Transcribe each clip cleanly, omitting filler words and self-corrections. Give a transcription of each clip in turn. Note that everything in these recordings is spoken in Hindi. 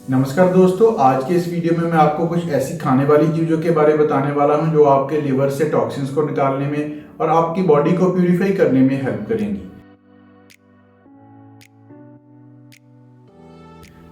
नमस्कार दोस्तों, आज के इस वीडियो में मैं आपको कुछ ऐसी खाने वाली चीज़ों के बारे में बताने वाला हूं जो आपके लिवर से टॉक्सिन्स को निकालने में और आपकी बॉडी को प्यूरिफाई करने में हेल्प करेंगी।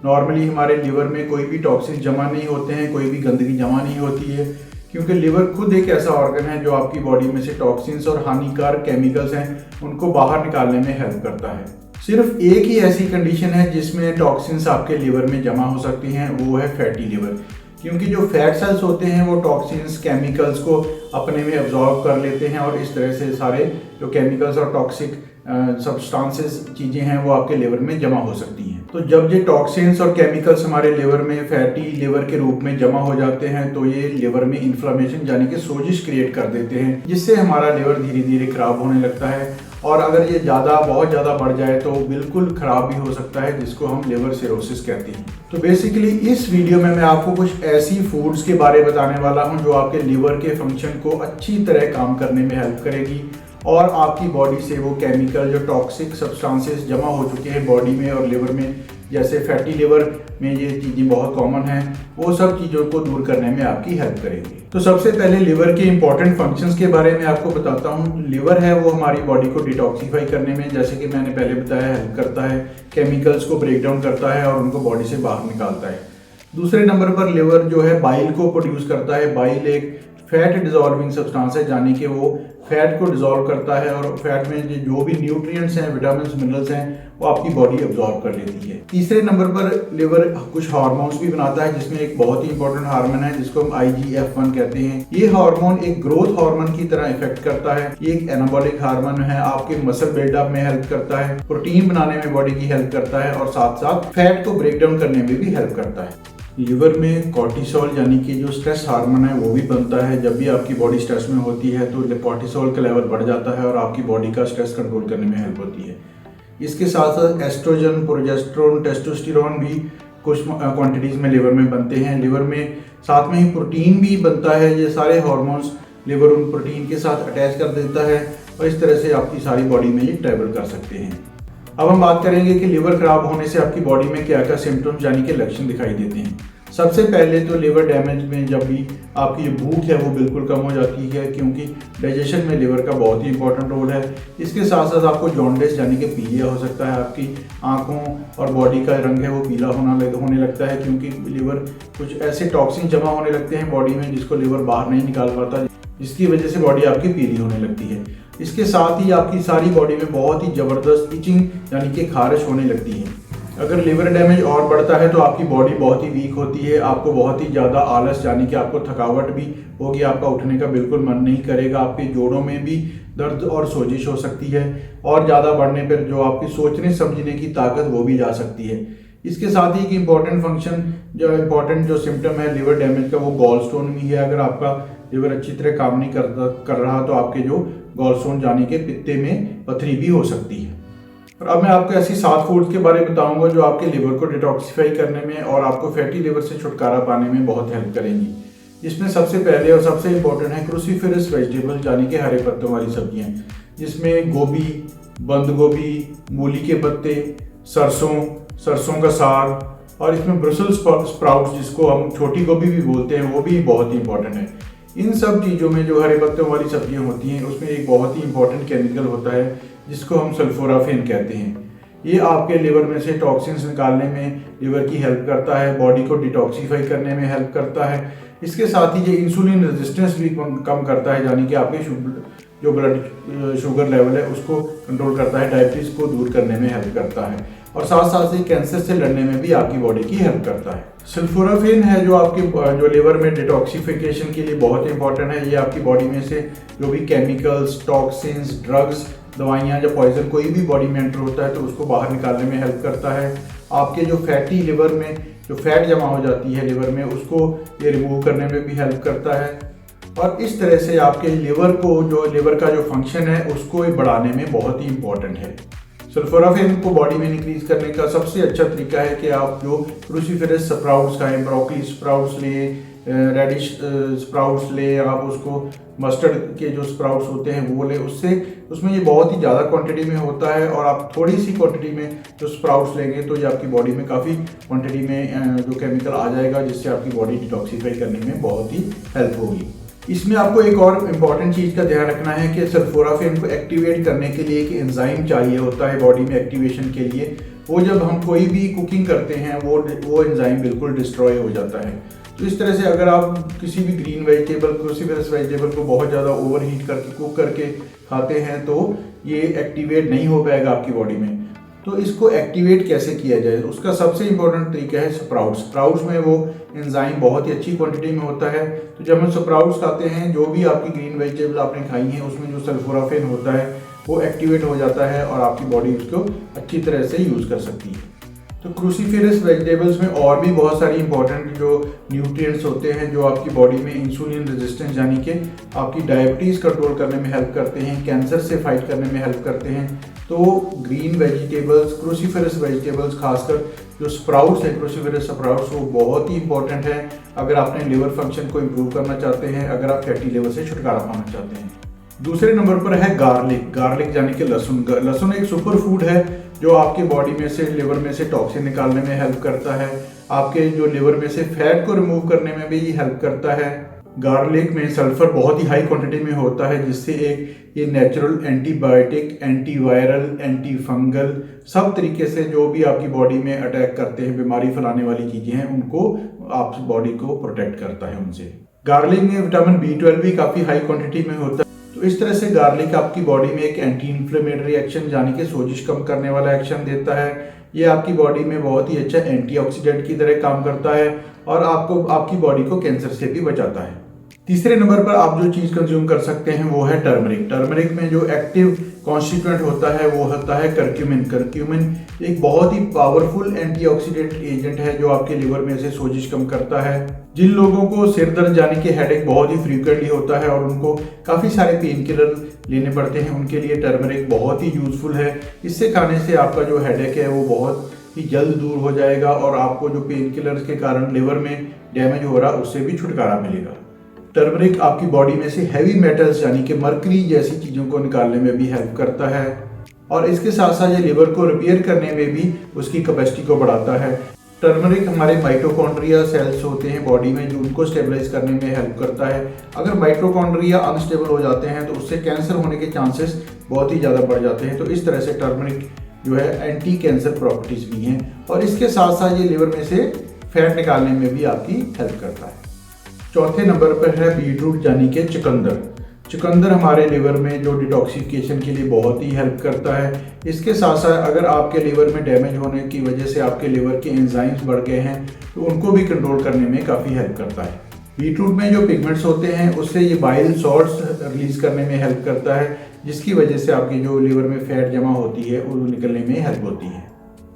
नॉर्मली हमारे लिवर में कोई भी टॉक्सिन जमा नहीं होते हैं, कोई भी गंदगी जमा नहीं होती है, क्योंकि लिवर खुद एक ऐसा ऑर्गन है जो आपकी बॉडी में से टॉक्सिन्स और हानिकारक केमिकल्स हैं उनको बाहर निकालने में हेल्प करता है। सिर्फ एक ही ऐसी कंडीशन है जिसमें टॉक्सिन्स आपके लिवर में जमा हो सकती हैं, वो है फैटी लिवर। क्योंकि जो फैट सेल्स होते हैं वो टॉक्सिन्स केमिकल्स को अपने में अब्जॉर्ब कर लेते हैं और इस तरह से सारे जो केमिकल्स और टॉक्सिक सब्सटेंसेस चीज़ें हैं वो आपके लिवर में जमा हो सकती हैं। तो जब ये टॉक्सिन्स और केमिकल्स हमारे लिवर में फैटी लिवर के रूप में जमा हो जाते हैं तो ये लिवर में इन्फ्लेमेशन यानी कि सोजिश क्रिएट कर देते हैं, जिससे हमारा लिवर धीरे धीरे खराब होने लगता है। और अगर ये बहुत ज़्यादा बढ़ जाए तो बिल्कुल ख़राब भी हो सकता है, जिसको हम लिवर सिरोसिस कहते हैं। तो बेसिकली इस वीडियो में मैं आपको कुछ ऐसी फूड्स के बारे में बताने वाला हूं जो आपके लिवर के फंक्शन को अच्छी तरह काम करने में हेल्प करेगी और आपकी बॉडी से वो केमिकल जो टॉक्सिक सब्सटेंसेस जमा हो चुके हैं बॉडी में और लिवर में, जैसे फैटी लिवर में ये चीज़ें बहुत कॉमन हैं, वो सब चीज़ों को दूर करने में आपकी हेल्प करेंगी। तो सबसे पहले लिवर के इंपॉर्टेंट फंक्शंस के बारे में आपको बताता हूँ। लिवर है वो हमारी बॉडी को डिटॉक्सिफाई करने में, जैसे कि मैंने पहले बताया, हेल्प करता है, केमिकल्स को ब्रेक डाउन करता है और उनको बॉडी से बाहर निकालता है। दूसरे नंबर पर लिवर जो है बाइल को प्रोड्यूस करता है। बाइल एक फैट डिजॉल्विंग सब्सटेंस है, यानी कि वो फैट को डिजॉल्व करता है और फैट में जो भी न्यूट्रिएंट्स हैं, विटामिन मिनरल्स हैं, वो आपकी बॉडी अब्जॉर्ब कर लेती है। तीसरे नंबर पर लिवर कुछ हार्मोन्स भी बनाता है, जिसमें एक बहुत ही इंपॉर्टेंट हार्मोन है जिसको हम IGF-1 कहते हैं। ये हार्मोन एक ग्रोथ हार्मोन की तरह इफेक्ट करता है। ये एक एनाबॉलिक हार्मोन है, आपके मसल बिल्डअप में हेल्प करता है, प्रोटीन बनाने में बॉडी की हेल्प करता है और साथ साथ फैट को ब्रेक डाउन करने में भी हेल्प करता है। लिवर में कॉर्टिसोल यानी कि जो स्ट्रेस हार्मोन है वो भी बनता है। जब भी आपकी बॉडी स्ट्रेस में होती है तो कॉर्टिसोल का लेवल बढ़ जाता है और आपकी बॉडी का स्ट्रेस कंट्रोल करने में हेल्प होती है। इसके साथ साथ एस्ट्रोजन, प्रोजेस्टेरोन, टेस्टोस्टेरोन भी कुछ क्वांटिटीज़ में लिवर में बनते हैं। लिवर में साथ में ही प्रोटीन भी बनता है। ये सारे हार्मोन्स लिवर उन प्रोटीन के साथ अटैच कर देता है और इस तरह से आपकी सारी बॉडी में ये ट्रैवल कर सकते हैं। अब हम बात करेंगे कि लिवर खराब होने से आपकी बॉडी में क्या क्या सिम्टम्स यानी कि लक्षण दिखाई देते हैं। सबसे पहले तो लिवर डैमेज में जब भी आपकी जो भूख है वो बिल्कुल कम हो जाती है, क्योंकि डाइजेशन में लिवर का बहुत ही इंपॉर्टेंट रोल है। इसके साथ साथ आपको जॉन्डिस यानी कि पीलिया हो सकता है। आपकी आंखों और बॉडी का रंग है वो पीला होने लगता है, क्योंकि लिवर कुछ ऐसे टॉक्सिन जमा होने लगते हैं बॉडी में जिसको लिवर बाहर नहीं निकाल पाता, जिसकी वजह से बॉडी आपकी पीली होने लगती है। इसके साथ ही आपकी सारी बॉडी में बहुत ही ज़बरदस्त इचिंग यानी कि खारिश होने लगती है। अगर लिवर डैमेज और बढ़ता है तो आपकी बॉडी बहुत ही वीक होती है, आपको बहुत ही ज़्यादा आलस यानी कि आपको थकावट भी होगी, आपका उठने का बिल्कुल मन नहीं करेगा, आपके जोड़ों में भी दर्द और सोजिश हो सकती है और ज़्यादा बढ़ने पर जो आपकी सोचने समझने की ताकत वो भी जा सकती है। इसके साथ ही एक इम्पॉर्टेंट जो सिम्टम है लिवर डैमेज का वो गॉल स्टोन भी है। अगर आपका लिवर अच्छी तरह काम नहीं कर रहा तो आपके जो गॉल स्टोन यानी कि पित्ते में पथरी भी हो सकती है। और अब मैं आपको ऐसी 7 फूड्स के बारे में बताऊंगा जो आपके लिवर को डिटॉक्सिफाई करने में और आपको फैटी लिवर से छुटकारा पाने में बहुत हेल्प करेंगी। जिसमें सबसे पहले और सबसे इम्पोर्टेंट है क्रूसीफेरस वेजिटेबल यानी कि हरे पत्तों वाली सब्जियां, जिसमें गोभी, बंद गोभी, मूली के पत्ते, सरसों का साग और इसमें ब्रसेल्स स्प्राउट्स जिसको हम छोटी गोभी भी बोलते हैं वो भी बहुत ही इंपॉर्टेंट है। इन सब चीज़ों में जो हरे पत्तों वाली सब्जियां होती हैं उसमें एक बहुत ही इंपॉर्टेंट केमिकल होता है जिसको हम सल्फोराफेन कहते हैं। ये आपके लिवर में से टॉक्सिन्स निकालने में लिवर की हेल्प करता है, बॉडी को डिटॉक्सिफाई करने में हेल्प करता है। इसके साथ ही ये इंसुलिन रेजिस्टेंस भी कम करता है, यानी कि आपके जो ब्लड शुगर लेवल है उसको कंट्रोल करता है, डायबिटीज़ को दूर करने में हेल्प करता है और साथ साथ ही कैंसर से लड़ने में भी आपकी बॉडी की हेल्प करता है। सल्फोराफेन है जो आपकी जो लिवर में डिटॉक्सिफिकेशन के लिए बहुत इंपॉर्टेंट है। ये आपकी बॉडी में से जो भी केमिकल्स, टॉक्सिन्स, ड्रग्स, दवाइयाँ या पॉइजन कोई भी बॉडी में एंटर होता है तो उसको बाहर निकालने में हेल्प करता है। आपके जो फैटी लिवर में जो फैट जमा हो जाती है लिवर में उसको ये रिमूव करने में भी हेल्प करता है और इस तरह से आपके लिवर का जो फंक्शन है उसको बढ़ाने में बहुत ही इंपॉर्टेंट है। सल्फोराफेन को बॉडी में इंक्रीज करने का सबसे अच्छा तरीका है कि आप जो क्रूसीफेरस स्प्राउट्स खाएं, ब्रोकली स्प्राउट्स लें रेडिश स्प्राउट्स ले, आप उसको मस्टर्ड के जो स्प्राउट्स होते हैं वो ले, उसमें ये बहुत ही ज़्यादा क्वांटिटी में होता है और आप थोड़ी सी क्वांटिटी में जो स्प्राउट्स लेंगे तो ये आपकी बॉडी में काफ़ी क्वांटिटी में जो केमिकल आ जाएगा, जिससे आपकी बॉडी डिटॉक्सीफाई करने में बहुत ही हेल्प होगी। इसमें आपको एक और इम्पॉर्टेंट चीज़ का ध्यान रखना है कि सल्फोराफेन को एक्टिवेट करने के लिए एक एंजाइम चाहिए होता है बॉडी में एक्टिवेशन के लिए। वो जब हम कोई भी कुकिंग करते हैं वो एंजाइम बिल्कुल डिस्ट्रॉय हो जाता है। तो इस तरह से अगर आप किसी भी ग्रीन वेजिटेबल, क्रूसीफेरस वेजिटेबल को बहुत ज़्यादा ओवर हीट करके कुक करके खाते हैं तो ये एक्टिवेट नहीं हो पाएगा आपकी बॉडी में। तो इसको एक्टिवेट कैसे किया जाए, उसका सबसे इम्पोर्टेंट तरीका है स्प्राउट्स। स्प्राउट्स में वो एंजाइम बहुत ही अच्छी क्वांटिटी में होता है। तो जब हम स्प्राउट्स खाते हैं, जो भी आपकी ग्रीन वेजिटेबल आपने खाई हैं, उसमें जो सल्फोराफेन होता है वो एक्टिवेट हो जाता है और आपकी बॉडी उसको अच्छी तरह से यूज़ कर सकती है। तो क्रूसीफेरस वेजिटेबल्स में और भी बहुत सारी इंपॉर्टेंट जो न्यूट्रिएंट्स होते हैं जो आपकी बॉडी में इंसुलिन रेजिस्टेंस यानी कि आपकी डायबिटीज़ कंट्रोल करने में हेल्प करते हैं, कैंसर से फाइट करने में हेल्प करते हैं। तो ग्रीन वेजिटेबल्स, क्रूसीफेरस वेजिटेबल्स, खासकर जो स्प्राउट्स हैं, क्रूसीफेरस स्प्राउट्स, वो बहुत ही इंपॉर्टेंट है अगर आपने लिवर फंक्शन को इम्प्रूव करना चाहते हैं, अगर आप फैटी लिवर से छुटकारा पाना चाहते हैं। दूसरे नंबर पर है गार्लिक। गार्लिक यानी कि लहसुन। लहसुन एक सुपर फूड है जो आपकी बॉडी में से, लिवर में से टॉक्सिन निकालने में हेल्प करता है, आपके जो लिवर में से फैट को रिमूव करने में भी ये हेल्प करता है। गार्लिक में सल्फर बहुत ही हाई क्वांटिटी में होता है, जिससे एक ये natural antibiotic, antiviral, anti fungal, सब तरीके से जो भी आपकी बॉडी में अटैक करते हैं, बीमारी फैलाने वाली चीज़ें हैं, उनको आप बॉडी को प्रोटेक्ट करता है उनसे। गार्लिक में विटामिन B12 भी काफ़ी हाई क्वांटिटी में होता है। तो इस तरह से गार्लिक आपकी बॉडी में एक एंटी इन्फ्लेमेटरी एक्शन यानी कि सोजिश कम करने वाला एक्शन देता है। ये आपकी बॉडी में बहुत ही अच्छा एंटीऑक्सीडेंट की तरह काम करता है और आपकी बॉडी को कैंसर से भी बचाता है। तीसरे नंबर पर आप जो चीज़ कंज्यूम कर सकते हैं वो है टर्मरिक। टर्मरिक में जो एक्टिव कॉन्स्टिट्यूएंट होता है वो होता है करक्यूमिन। करक्यूमिन एक बहुत ही पावरफुल एंटीऑक्सीडेंट एजेंट है जो आपके लिवर में से सोजिश कम करता है। जिन लोगों को सिर दर्द यानी कि हेडेक बहुत ही फ्रीक्वेंटली होता है और उनको काफ़ी सारे पेन किलर लेने पड़ते हैं, उनके लिए टर्मरिक बहुत ही यूजफुल है। इससे खाने से आपका जो हेडेक है वो बहुत ही जल्द दूर हो जाएगा और आपको जो पेन किलर्स के कारण लिवर में डैमेज हो रहा उससे भी छुटकारा मिलेगा। टर्मरिक आपकी बॉडी में से हैवी मेटल्स यानी कि मर्करी जैसी चीज़ों को निकालने में भी हेल्प करता है और इसके साथ साथ ये लिवर को रिपेयर करने में भी उसकी कैपेसिटी को बढ़ाता है। टर्मरिक हमारे माइटोकॉन्ड्रिया सेल्स होते हैं बॉडी में, जो उनको स्टेबलाइज करने में हेल्प करता है। अगर माइटोकॉन्ड्रिया अनस्टेबल हो जाते हैं तो उससे कैंसर होने के चांसेस बहुत ही ज़्यादा बढ़ जाते हैं। तो इस तरह से टर्मरिक जो है एंटी कैंसर प्रॉपर्टीज भी हैं और इसके साथ साथ ये लिवर में से फैट निकालने में भी आपकी हेल्प करता है। चौथे नंबर पर है बीटरूट यानी कि चुकंदर। चुकंदर हमारे लिवर में जो डिटॉक्सिफिकेशन के लिए बहुत ही हेल्प करता है। इसके साथ साथ अगर आपके लिवर में डैमेज होने की वजह से आपके लिवर के एंजाइम्स बढ़ गए हैं तो उनको भी कंट्रोल करने में काफ़ी हेल्प करता है। बीटरूट में जो पिगमेंट्स होते हैं उससे ये बाइल सॉल्ट्स रिलीज करने में हेल्प करता है, जिसकी वजह से आपकी जो लिवर में फैट जमा होती है वो निकलने में हेल्प होती है।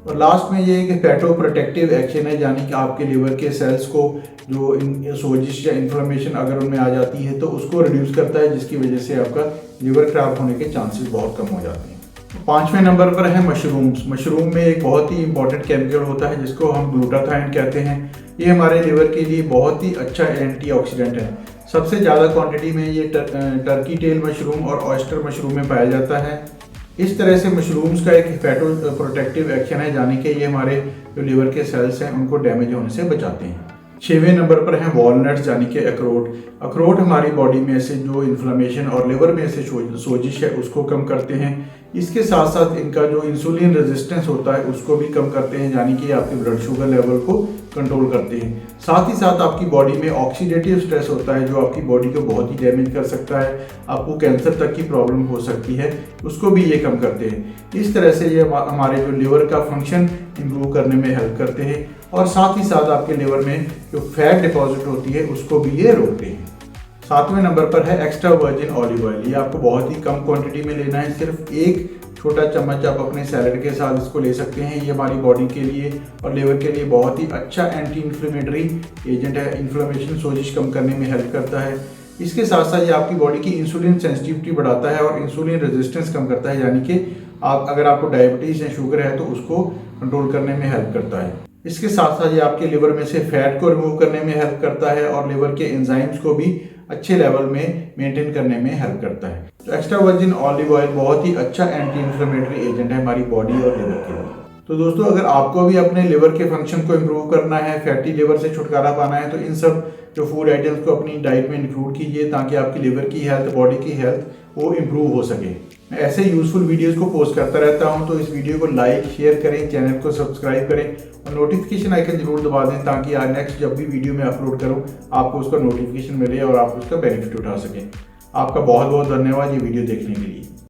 और लास्ट में ये एक फैटो प्रोटेक्टिव एक्शन है, यानी कि आपके लिवर के सेल्स को जो सोजिश या इन्फ्लेमेशन अगर उनमें आ जाती है तो उसको रिड्यूस करता है, जिसकी वजह से आपका लिवर खराब होने के चांसेस बहुत कम हो जाते हैं। पांचवें नंबर पर है मशरूम्स। मशरूम में एक बहुत ही इंपॉर्टेंट केमिकल होता है जिसको हम ग्लूटाथाइन कहते हैं। ये हमारे लिवर के लिए बहुत ही अच्छा एंटीऑक्सीडेंट है। सबसे ज़्यादा क्वांटिटी में ये टर्की टेल मशरूम और ऑयस्टर मशरूम में पाया जाता है। इस तरह से मशरूम्स का एक फैटो प्रोटेक्टिव एक्शन है, यानी कि ये हमारे जो लिवर के सेल्स हैं उनको डैमेज होने से बचाते हैं। 6वें नंबर पर है वॉलनट्स यानी कि अखरोट। अखरोट हमारी बॉडी में से जो इन्फ्लेमेशन और लिवर में से सोजिश है उसको कम करते हैं। इसके साथ साथ इनका जो इंसुलिन रेजिस्टेंस होता है उसको भी कम करते हैं, यानी कि आपके ब्लड शुगर लेवल को कंट्रोल करते हैं। साथ ही साथ आपकी बॉडी में ऑक्सीडेटिव स्ट्रेस होता है जो आपकी बॉडी को बहुत ही डैमेज कर सकता है, आपको कैंसर तक की प्रॉब्लम हो सकती है, उसको भी ये कम करते हैं। इस तरह से ये हमारे जो लिवर का फंक्शन इम्प्रूव करने में हेल्प करते हैं और साथ ही साथ आपके लिवर में जो फैट डिपॉजिट होती है उसको भी ये रोकते हैं। 7वें नंबर पर है एक्स्ट्रा वर्जिन ऑलिव ऑयल। ये आपको बहुत ही कम क्वांटिटी में लेना है, सिर्फ एक छोटा चम्मच आप अपने सैलड के साथ इसको ले सकते हैं। ये हमारी बॉडी के लिए और लिवर के लिए बहुत ही अच्छा एंटी इन्फ्लेमेटरी एजेंट है, इन्फ्लेमेशन सोजिश कम करने में हेल्प करता है। इसके साथ साथ ये आपकी बॉडी की इंसुलिन सेंसिटिविटी बढ़ाता है और इंसुलिन रेजिस्टेंस कम करता है, यानी कि अगर आपको डायबिटीज़ या शुगर है तो उसको कंट्रोल करने में हेल्प करता है। इसके साथ साथ ये आपके लिवर में से फैट को रिमूव करने में हेल्प करता है और लिवर के एंजाइम्स को भी अच्छे लेवल में मेंटेन करने में हेल्प करता है। तो एक्स्ट्रा वर्जिन ऑलिव ऑयल बहुत ही अच्छा एंटी इंफ्लेमेटरी एजेंट है हमारी बॉडी और लिवर के लिए। तो दोस्तों, अगर आपको भी अपने लिवर के फंक्शन को इम्प्रूव करना है, फैटी लिवर से छुटकारा पाना है, तो इन सब जो फूड आइटम्स को अपनी डाइट में इंक्लूड कीजिए ताकि आपकी लिवर की हेल्थ, बॉडी की हेल्थ वो इम्प्रूव हो सके। मैं ऐसे यूजफुल वीडियोस को पोस्ट करता रहता हूं, तो इस वीडियो को लाइक शेयर करें, चैनल को सब्सक्राइब करें और नोटिफिकेशन आइकन जरूर दबा दें ताकि नेक्स्ट जब भी वीडियो मैं अपलोड करूं आपको उसका नोटिफिकेशन मिले और आप उसका बेनिफिट उठा सकें। आपका बहुत बहुत धन्यवाद ये वीडियो देखने के लिए।